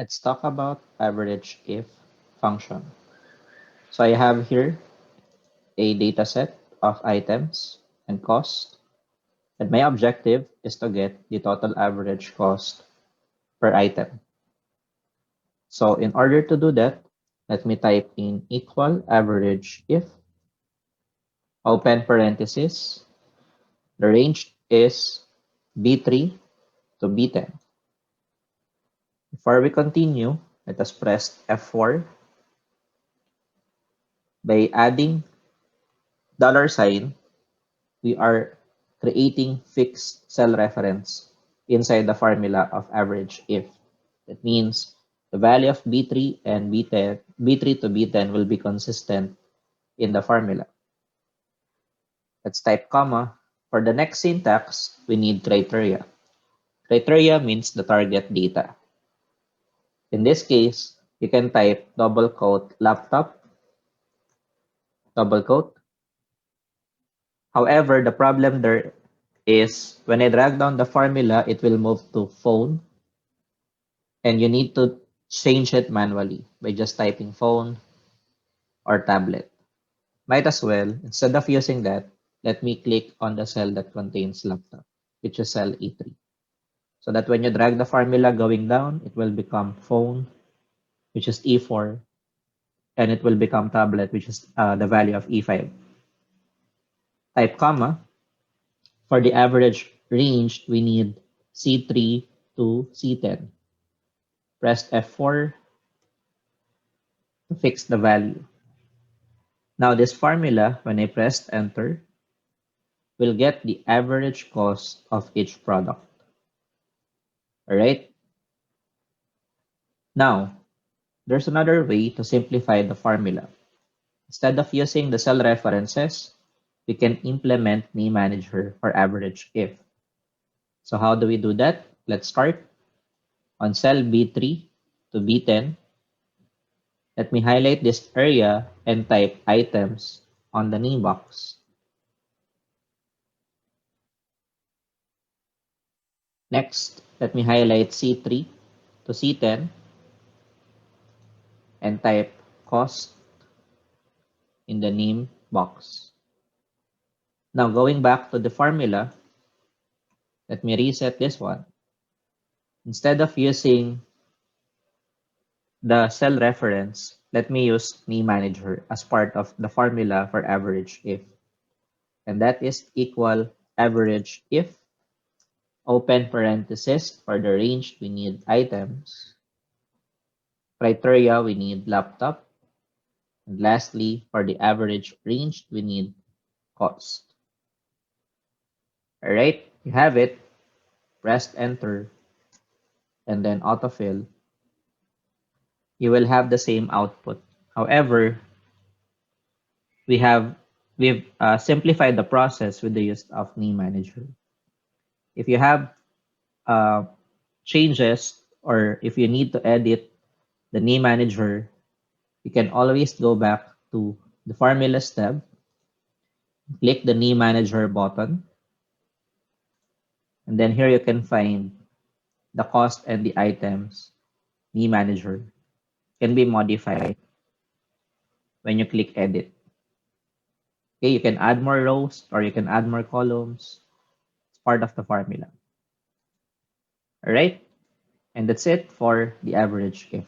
Let's talk about Averageif function. So I have here a data set of items and cost, and my objective is to get the total average cost per item. So in order to do that, let me type in equal average if, open parenthesis, the range is B3 to B10. Before we continue, let us press F4. By adding $sign, we are creating fixed cell reference inside the formula of average if. That means the value of B3 and B10, B3 to B10 will be consistent in the formula. Let's type comma. For the next syntax, we need criteria. Criteria means the target data. In this case, you can type double quote laptop, double quote. However, the problem there is when I drag down the formula, it will move to phone, and you need to change it manually by just typing phone or tablet. Might as well, instead of using that, let me click on the cell that contains laptop, which is cell E3. So that when you drag the formula going down, it will become phone, which is E4, and it will become tablet, which is the value of E5. Type comma. For the average range, we need C3 to C10. Press F4 to fix the value. Now this formula, when I press enter, will get the average cost of each product. Alright? Now, there's another way to simplify the formula. Instead of using the cell references, we can implement name manager for average if. So how do we do that? Let's start on cell B3 to B10. Let me highlight this area and type items on the name box. Next, let me highlight C3 to C10 and type cost in the name box. Now going back to the formula, let me reset this one. Instead of using the cell reference, let me use name manager as part of the formula for average if. And that is equal average if, open parenthesis, for the range we need items, criteria we need laptop, and lastly, for the average range we need cost. Alright, you have it. Press enter and then autofill. You will have the same output. However, we've simplified the process with the use of name manager. If you have uh, changes or if you need to edit the name manager, you can always go back to the formulas tab, click the name manager button, and then here you can find the cost and the items name manager can be modified when you click edit. Okay, you can add more rows or you can add more columns. It's part of the formula. All right, and that's it for the average if.